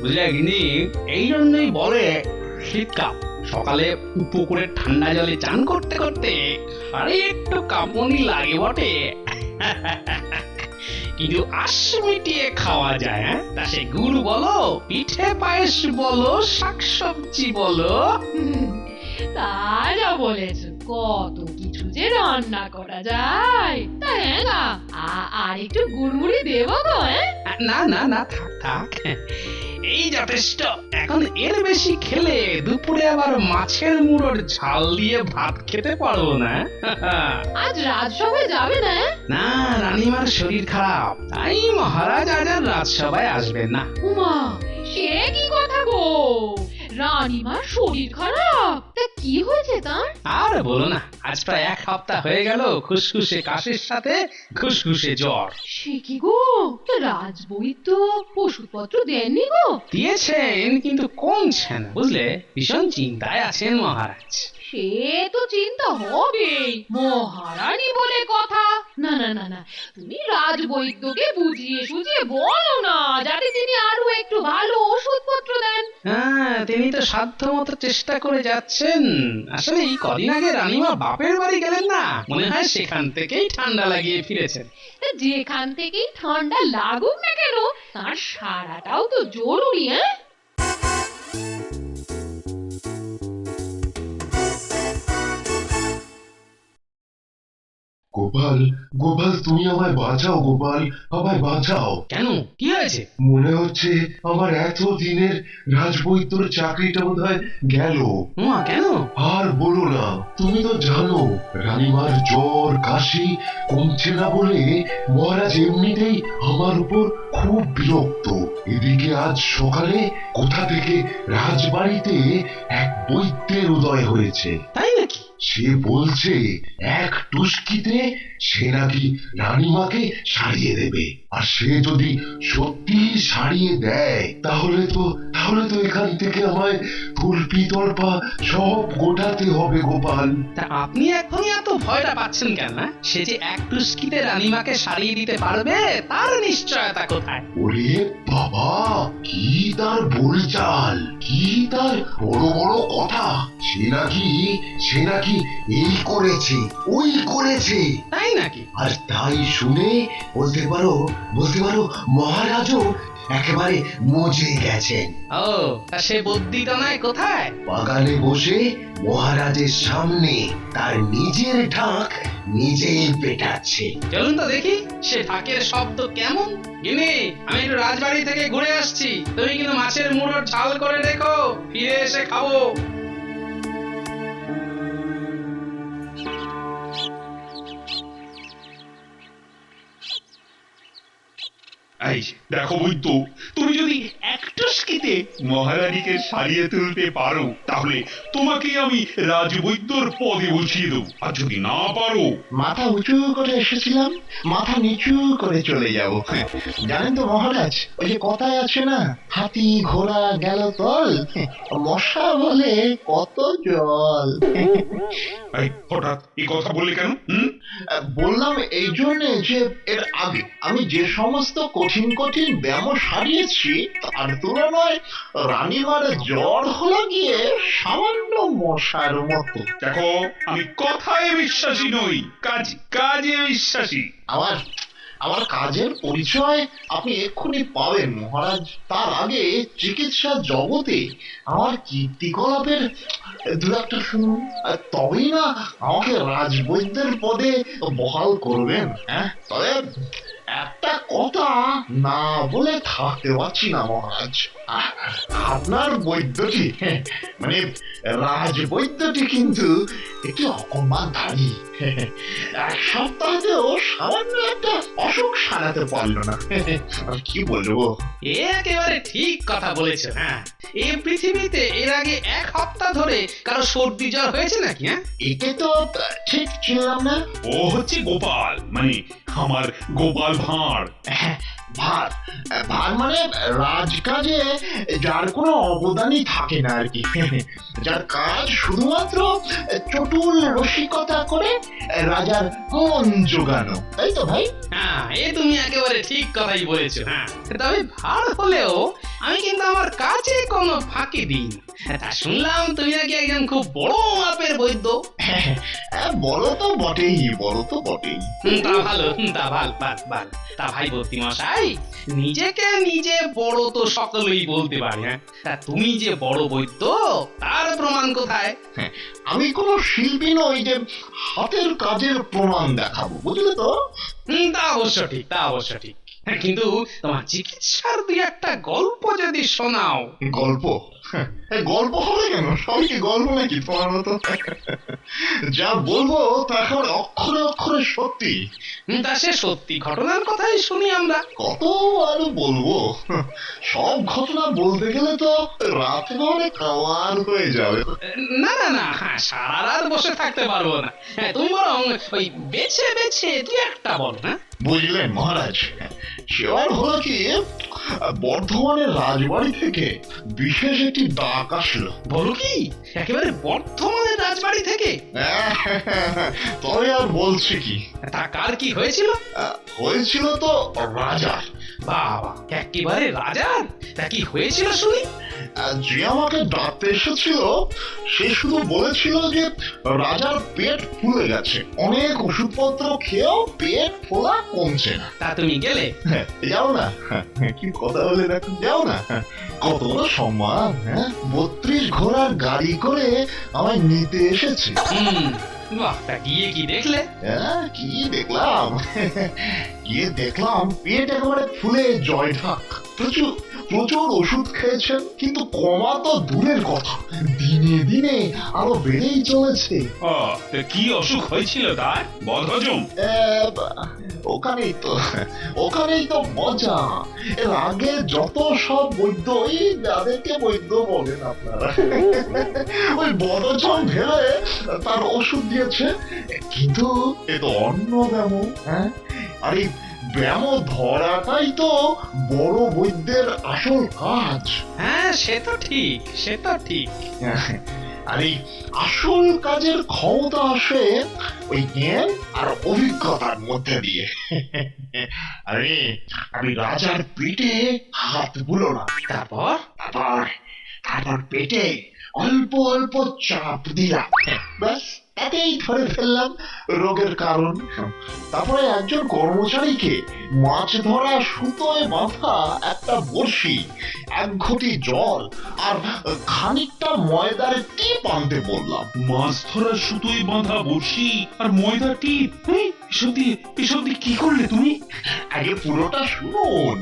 বুঝলে গিনি, এই জন্যই বলে শীতকাল। সকালে পুকুরের ঠান্ডা জলে চান করতে করতে আরে একটু কাঁপুনি লাগে বটে, কিন্তু আশ মিটিয়ে খাওয়া যায়। তা সে গুড় বলো, পিঠে পায়েস বলো, শাকসবজি বলো। তা যা বলেছ, কত কিছু যে রান্না করা যায়। তা হ্যাঁ না, আর একটু গুড়মুড়ি দেবো গো। না না না, থাক থাক, এই যথেষ্ট। এখন এর বেশি খেলে দুপুরে আবার মাছের মুড়োর ঝাল দিয়ে ভাত খেতে পারবো না। আজ রাজসভায় যাবে না? না, রানীমার শরীর খারাপ, তাই মহারাজ আজ আর রাজসভায় আসবেন না। উমা, সে কি কথা গো? রানীমার শরীর খারাপ? তা কি হয়েছে তার? আর বলো না, আজ প্রায় 1 সপ্তাহ হয়ে গেল খুসখুসে কাশির সাথে খুসখুসে জ্বর। সে কি গো, রাজবৈদ্য ওষুধপত্র দেননি গো? দিয়েছেন, কিন্তু কমছে না, বুঝলে, ভীষণ চিন্তায় আছেন মহারাজ। সে তো চিন্তা হবে, মহারানী বলে কথা। না না না না, তুমি রাজবৈদ্যকে বুঝিয়ে সুঝিয়ে বলো না, যাতে তিনি আরো একটু ভালো ওষুধপত্র দেন। হ্যাঁ, তিনি তো সাধ্য মতো চেষ্টা করে যাচ্ছেন। আসলে এই কদিন আগে রানীমা বাপের বাড়ি গেলেন না, মনে হয় সেখান থেকেই ঠান্ডা লাগিয়ে ফিরেছেন। তা যেখান থেকেই ঠান্ডা লাগুক না কেন, তার সারাটাও তো জরুরি। গোপাল, গোপাল, তুমি আমায় বাঁচাও গোপাল, আমায় বাঁচাও। কেন, কি হয়েছে? মনে হচ্ছে আমার এত দিনের রাজবৈদ্যর চাকরিটা বোধহয় গেল। মা, কেন? আর বলো না, তুমি তো জানো রানীমার জ্বর কাশি কমছে না বলে মহারাজ এমনিতেই আমার উপর খুব বিরক্ত। এদিকে আজ সকালে কোথা থেকে রাজবাড়িতে এক বৈদ্যের উদয় হয়েছে। তাই নাকি? সে বলছে এক টুস্কিতে সে নাকি রানীমাকে সারিয়ে দেবে, আর সে যদি সত্যি সারিয়ে দেয় তাহলে তো এখান থেকে আমায় তুলপি তল্পা সব গোটাতে হবে গোপাল। তা আপনি এখনই এত ভয়টা পাচ্ছেন কেন? সে যে এক টুস্কিতে রানীমাকে সারিয়ে দিতে পারবে, তার নিশ্চয়তা কোথায়? ওরে বাবা, কি তার বলচাল, কি তার বড় বড় কথা। সে নাকি এই করেছে ওই করেছে। তাই নাকি? আর তাই শুনে বলতে পারো মহারাজও একেবারে মজে গেছেন। ও, তা সে বুদ্ধিতনায় কোথায়? বাগানে বসে মহারাজের সামনে তার নিজের ঢাক নিজেই পেটাচ্ছে। চলুন তো দেখি সে ঢাকের শব্দ কেমন। গিনি, আমি একটু রাজবাড়ি থেকে ঘুরে আসছি, তুমি কিন্তু মাছের মুড়োর ঝাল করে রেখো, ফিরে এসে খাবো। এই দেখো বৈদ্য, তুমি যদি একটুস্কিতে মহারানীকে সারিয়ে তুলতে পারো, তাহলে তোমাকে আমি রাজবৈদ্যর পদে বসিয়ে দেবো। আর যদি না পারো, মাথা উঁচু করে এসেছিলাম, মাথা নিচু করে চলে যাব। জানেন তো মহারাজ, ওই যে কথায় আছে না, হাতি ঘোড়া গেল তল, মশা বলে কত জল। এই হঠাৎ এই কথা বললে কেন? বললাম এই জন্যে যে এর আগে আমি যে সমস্ত কঠিন কঠিন ব্যায়াম সারিয়েছি, তার তুলনায় রানীমার জ্বর হলো গিয়ে সামান্য মশার মতো। দেখো, আমি কথায় বিশ্বাসী নই, কাজে বিশ্বাসী। আমার কাজের পরিচয় আপনি এক্ষুনি পাবেন মহারাজ। তার আগে চিকিৎসা জগতে আমার কীর্তিকলাপের দু একটা শুনুন, তবেই না আমাকে রাজবৈদ্যের পদে বহাল করবেন। তবে একটা কথা না বলে থাকতে পারছি না মহারাজ, আপনার বৈদ্যটি মানে রাজবৈদ্যটি কিন্তু একটি অকর্মাধারী। 1 সপ্তাহতেও সামান্য একটা অসুখ সারাতে পারলো না। কি বলবো? একেবারে ঠিক কথা বলেছো। হ্যাঁ, এই পৃথিবীতে এর আগে 1 সপ্তাহ ধরে কারো সর্দি জ্বর হয়েছে নাকি? একে তো ঠিক চিনলাম না। ও হচ্ছে গোপাল, মানে আমার গোপাল ভাঁড়। ভার ভার মানে রাজকাজে যার কোনো অবদানই থাকে না আর কি, যার কাজ শুধুমাত্র চটুল রসিকতা করে রাজার মন জোগানো, তাই তো ভাই? হ্যাঁ, এ তুমি একেবারে ঠিক কথাই বলেছো। হ্যাঁ, তবে ভার হলেও আমি কিন্তু আমার কাছে কোনো ফাঁকি দিই না। তা শুনলাম তুমি নাকি একজন খুব বড় মাপের বৈদ্য। বলো তো বটেই, বলো তো বটেই। তা ভালো, তা ভালো, তা ভাই ভর্তি মশাই, নিজেকে নিজে বড় তো সকলেই বলতে পারে। হ্যাঁ, তা তুমি যে বড় বৈদ্য তার প্রমাণ কোথায়? আমি কোনো শিল্পী নই যে হাতের কাজের প্রমাণ দেখাবো, বুঝলে তো? তা অবশ্য ঠিক, তা অবশ্য ঠিক। হ্যাঁ, কিন্তু তোমার চিকিৎসার দুই একটা গল্প যদি শোনাও। গল্প? গল্প হবে কেন? সবই কি গল্প নাকি তোমার মতো? যা বলবো তা এখন অক্ষরে অক্ষরে সত্যি। তা সে সত্যি ঘটনার কথাই শুনি আমরা। কত আর বলবো, সব ঘটনা বলতে গেলে তো রাত ভরে খাওয়ার হয়ে যাবে। না না না, হ্যাঁ, সারা রাত বসে থাকতে পারবো না। হ্যাঁ, তুমি বরং ওই বেছে বেছে দুই একটা বলো। হ্যাঁ, বুঝলেন মহারাজ, সেবার হলো কি, বর্ধমানের রাজবাড়ি থেকে বিশেষ একটি ডাক আসলো। বলো কি, একেবারে বর্ধমানের রাজবাড়ি থেকে? তবে আর বলছি কি, তা কার কি হয়েছিল? হয়েছিল তো রাজার। বাবা, একেবারে রাজার? তা কি হয়েছিল শুনি? যে আমাকে ডাকতে এসেছিল সে শুধু বলেছিল যে রাজার পেট ফুলে গেছে, অনেক ওষুধপত্র খেয়েও পেট ফোলা কমছে না। তা তুমি গেলে? যাও না, কি কথা বলে দেখো, যাও না। কত বড় সম্মান, 32 ঘোড়ার গাড়ি করে আমায় নিতে এসেছে। বাহ, তা গিয়ে কি দেখলে? কি দেখলাম? গিয়ে দেখলাম পেট একেবারে ফুলে জয় ঢাক। প্রচুর প্রচুর ওষুধ খেয়েছেন, কিন্তু কমা তো দূরের কথা, দিনে দিনে আরো বেড়েই চলেছে। তা কি অসুখ হয়েছিল তার? বদহজম? ওখানেই তো মজা। এর আগে যত সব বৈদ্য, ওই যাদেরকে বৈদ্য বলেন আপনারা, ওই বদহজম ভেবে তার ওষুধ দিয়েছে, কিন্তু এ তো অন্য ব্যামো। আর এই ব্যামো ধরাটাই তো বড় বৈদ্যের আসল কাজ। হ্যাঁ, সে তো ঠিক, সে তো ঠিক। আর এই আসল কাজের ক্ষমতা আসে ওই জ্ঞান আর অভিজ্ঞতার মধ্যে দিয়ে। আরে আমি রাজার পেটে হাত বুলো না, তারপর? তারপর পেটে অল্প অল্প চাপ দিলাম, ব্যাস তাতেই ধরে ফেললাম রোগের কারণ। তারপরে একজন কর্মচারীকে মাছ ধরা সুতোয় বাঁধা একটা বড়শি, 1 ঘটি জল আর খানিকটা ময়দার টিপ আনতে বললাম। মাছ ধরার সুতোয় বাঁধা বড়শি আর ময়দা টিপ? এসব দিয়ে কি করলে তুমি? আগে পুরোটা শুনুন,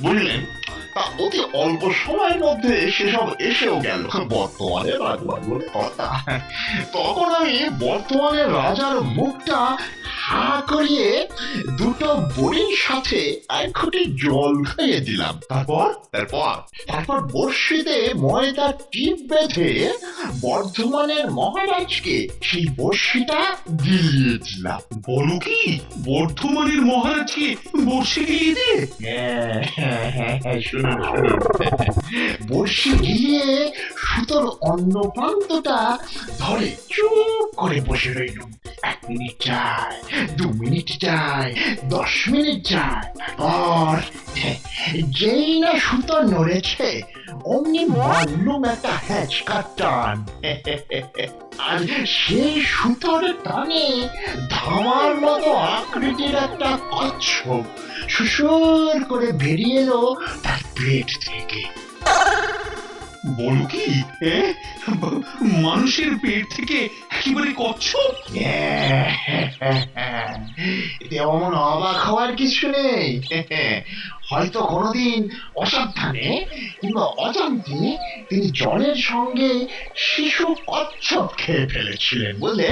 বুঝলেন? তা অতি অল্প সময়ের মধ্যে সেসব এসেও গেল বর্তমানের রাজবাড়ি বলে কথা। তখন আমি বর্তমানের রাজার মুখটা হা করিয়ে দুটো বড়ির সাথে 1 ঘটি জল খাইয়ে দিলাম। তারপর বড়শিতে ময়দা টিপ বেঁধে বর্ধমানের মহারাজকে সেই বড়শিটা গিলিয়ে দিলাম। বলো কি, বর্ধমানের মহারাজকে বর্ষে গিয়ে দে? শুনুন, বড়শি গিলিয়ে সুতোর অন্য প্রান্তটা ধরে চুপ করে বসে রইল। 1 মিনিট যায়, 2 মিনিট যায়, 10 মিনিট যায়, আর যেই না সুতো নড়েছে অমনি মারলুম একটা হ্যাচকা টান। আর সেই সুতোর টানে ধামার মতো আকৃতির একটা কচ্ছপ সুসুর করে বেরিয়ে এলো তার পেট থেকে। বলো কি, মানুষের পেট থেকে একেবারে কচ্ছপ? এতে অমন অবাক হওয়ার কিছু নেই। হয়তো কোনোদিন অসাবধানে কিংবা অজান্তে তিনি জলের সঙ্গে শিশু কচ্ছপ খেয়ে ফেলেছিলেন বলে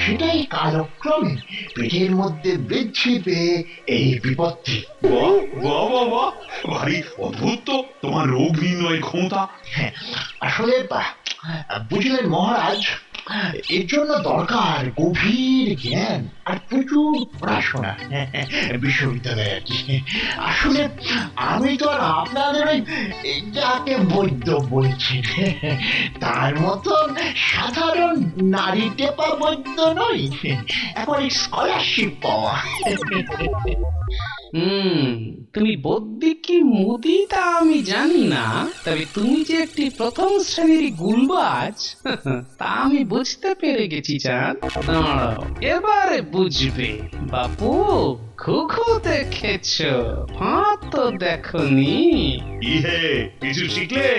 সেটাই কালক্রমে পেটের মধ্যে বৃদ্ধি পেয়ে এই বিপত্তি। বাহ বাহ বাহ বাহ, ভারী অদ্ভুত তো তোমার রোগ নির্ণয়ের ক্ষমতা। আসলে বুঝলেন মহারাজ, এর জন্য দরকার গভীর জ্ঞান আর প্রচুর পড়াশোনা। বিশ্ববিদ্যালয়ে আর কি। আসলে আমি তো আর আপনাদের ওই যাকে বৈদ্য বলছি তার মতন সাধারণ নারী টেপা বৈদ্য নই, এখন স্কলারশিপ পাওয়া। তুমি বদ্যি কি মুদি তা আমি জানি না, তবে তুমি যে একটি প্রথম শ্রেণীর গুলবাজ তা আমি বুঝতে পেরে গেছি চাঁদ। দাঁড়াও, এবারে বুঝবে। বাপু, খুখু দেখেছ, ফাঁদ তো দেখনি। ইহে, কিছু শিখলে?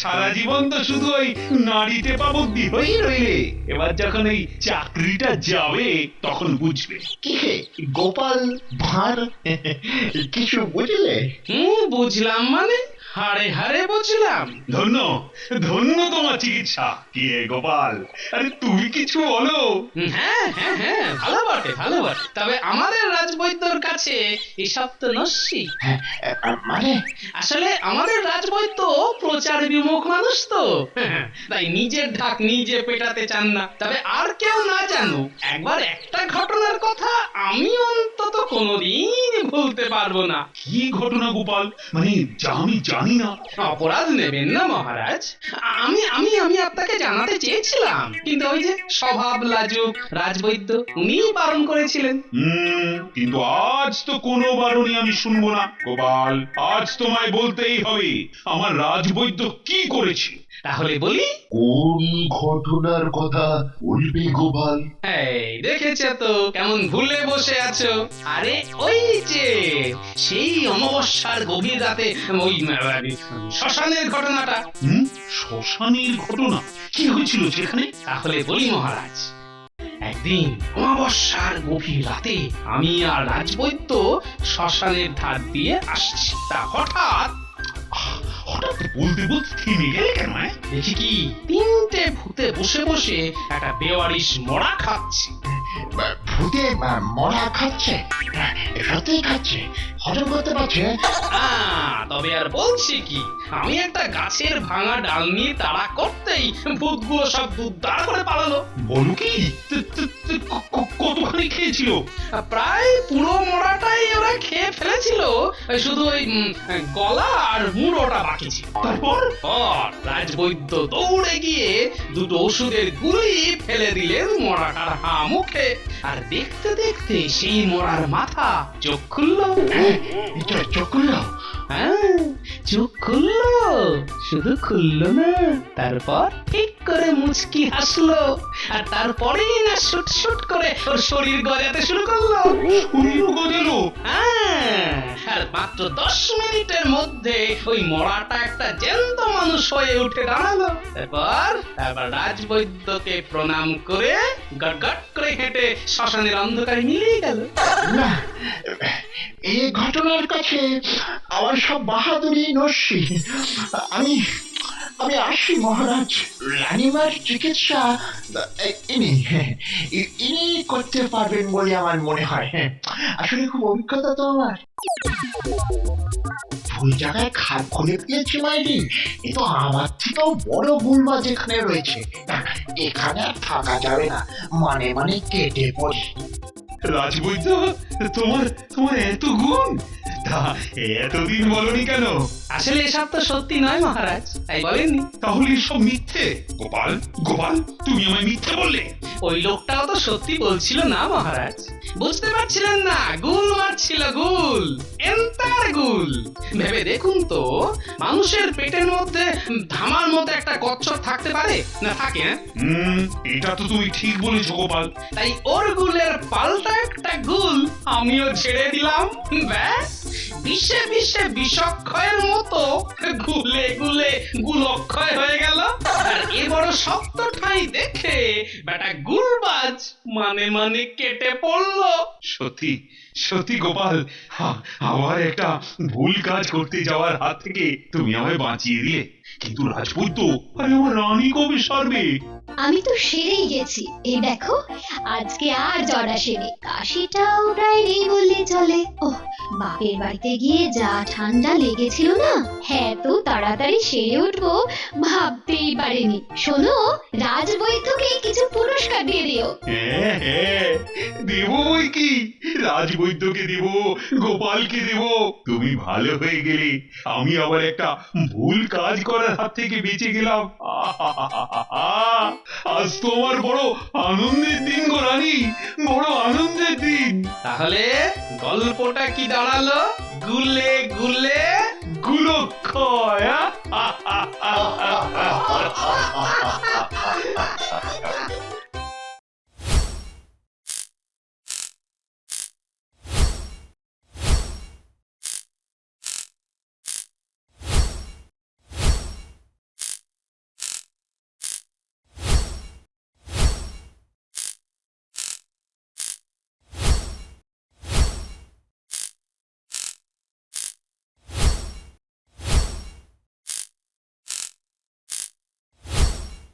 সারা জীবন তো শুধু ওই নারী টেপা বুদ্ধি হয়েই রইলে। এবার যখন এই চাকরিটা যাবে তখন বুঝবে। কি হে গোপাল ভাঁড়, কিছু বুঝলে? বুঝলাম মানে হাড়ে হাড়ে বুঝলাম। ধন্য ধন্য তোমার চিকিৎসা। কি হে গোপাল, আরে তুমি কিছু বলো। হ্যাঁ হ্যাঁ হ্যাঁ, ভালো বটে ভালো বটে, তবে আমাদের রাজবৈদ্যর কাছে এসব তো নস্যি। মানে আসলে আমাদের রাজবৈদ্য প্রচার বিমুখ মানুষ তো, তাই নিজের ঢাক নিজে পেটাতে চান না। তবে আর কেউ না জানুক, একবার একটা ঘটনার কথা আমি অন্তত কোনোদিন ভুলতে পারবো না। কি ঘটনা গোপাল, মানে যা আমি জানি না? অপরাধ নেবেন না মহারাজ, আমি আমি আমি আপনাকে জানাতে চেয়েছিলাম, কিন্তু ওই যে স্বভাব লাজুক রাজবৈদ্য, উনিই বারণ করেছিলেন। কিন্তু আজ তো কোনো বারণই আমি শুনবো না গোপাল। আজ তোমায় বলতেই হবে আমার রাজবৈদ্য কি করেছে। তাহলে বলি। কোন ঘটনার কথা বলবে গোপাল? এই দেখেছ তো কেমন ভুলে বসে আছো। আরে ওই যে সেই অমাবস্যার গভীর রাতে ওই শ্মশানের ঘটনাটা। শ্মশানের ঘটনা? কি হয়েছিল সেখানে? তাহলে বলি মহারাজ। একদিন অমাবস্যার গভীর রাতে আমি আর রাজবৈদ্য শ্মশানের ধার দিয়ে আসছি, তা হঠাৎ হঠাৎ বলতে বলতে থেমে গেলে কেন? দেখি কি তিনটে ভূতে বসে বসে একটা বেওয়ারিশ মরা খাচ্ছে। ভূতে মরা খাচ্ছে? সত্যিই খাচ্ছে? হজম করতে পারছে? তবে আর বলছি কি, আমি একটা গাছের ভাঙা ডাল নিয়ে তাড়া করতেই ভূতগুলো সব দুধদার করে পালালো। বলো কি? কতখানি খেয়েছিল? প্রায় পুরো মরাটাই ওরা খেয়ে ফেলেছিল, শুধু ওই গলা আর মুড়োটা বাকি ছিল। তারপর রাজবৈদ্য দৌড়ে গিয়ে দুটো ওষুধের গুলি ফেলে দিলেন মরাটার হা মুখে, আর দেখতে দেখতে সেই মরার মাথা চোখ খুললো। চোখ খুললো? হ্যাঁ, চোখ খুললো, শুধু খুললো না, তারপর ঠিক করে মুচকি হাসলো, আর তারপরেই না শুট শুট করে ওর শরীর গজাতে শুরু করলো। গজালো? হ্যাঁ, আর মাত্র 10 মিনিটের মধ্যে ওই মরাটা একটা জ্যান্ত মানুষ হয়ে উঠে দাঁড়ালো। তারপর রাজবৈদ্যকে প্রণাম করে গটগট করে হেঁটে শ্মশানের অন্ধকারে মিলিয়ে গেল। না, এই ঘটনার কাছে আমার সব বাহাদুরি নস্যি। আমি আমি আসি মহারাজ। রানীমার চিকিৎসা ইনি করতে পারবেন বলে আমার মনে হয়। আসলে খুব অভিজ্ঞতা তো আমার। ভুল জায়গায় খাট খুলে দিয়েছি মাইরি। এ তো আমার থেকেও বড় গুলবাজ এখানে রয়েছে। এখানে আর থাকা যাবে না, মানে মানে কেটে পড়ি। রাজবৈদ্য, তোমার তোমার এত গুণ, তা এতদিন বলনি কেন? আসলে এসব তো সত্যি নয় মহারাজ, তাই বলেননি। তাহলে সব মিথ্যে? গোপাল গোপাল, তুমি আমায় মিথ্যে বললে। ওই লোকটাও তো সত্যি বলছিল না মহারাজ, বুঝতে পারছিলেন না? গুল মারছিল, গুল, এন্তার গুল। ভেবে দেখুন তো, মানুষের পেটের মধ্যে ধামার মতো একটা কচ্ছপ থাকতে পারে না? থাকে না? এটা তো তুমি ঠিক বলেছো গোপাল। তাই ওর গুলের পাল্টা একটা গুল আমিও ছেড়ে দিলাম, ব্যাস বিষে বিষে বিষক্ষয়ের মতো গুলে গুলে গুলক্ষয় হয়ে গেল। আর এ বড় শক্ত ঠাঁই দেখে বেটা গুলবাজ মানে মানে কেটে পড়লো। সত্যি সত্যি গোপাল, আবার একটা ভুল কাজ করতে যাওয়ার হাত থেকে তুমি আমায় বাঁচিয়ে দিলে। কিন্তু রাজবৈদ্য, আরে আমার রানী কবে সারবে? আমি তো সেরেই গেছি, এই দেখো আজকে আর জড়া সেরে, কাশিটাও প্রায় নেই বললে চলে। ওহ, বাপের বাড়িতে গিয়ে যা ঠান্ডা লেগেছিল না, হ্যাঁ তো তাড়াতাড়ি সেরে উঠবো ভাবতেই পারিনি। শোনো, রাজবৈদ্যকে কিছু পুরস্কার দিয়ে দিও। হ্যাঁ হ্যাঁ, দেবো বই কি, রাজবৈদ্যকে দেব, গোপালকে দেব। তুমি ভালো হয়ে গেলে, আমি আবার একটা ভুল কাজ করার হাত থেকে বেঁচে গেলাম। আহাহাহাহা। আজ তো আমার বড় আনন্দের দিন গো রানী, বড় আনন্দের দিন। তাহলে গল্পটা কি দাঁড়ালো? গুলে গুলে গুলক্ষয়। আহ?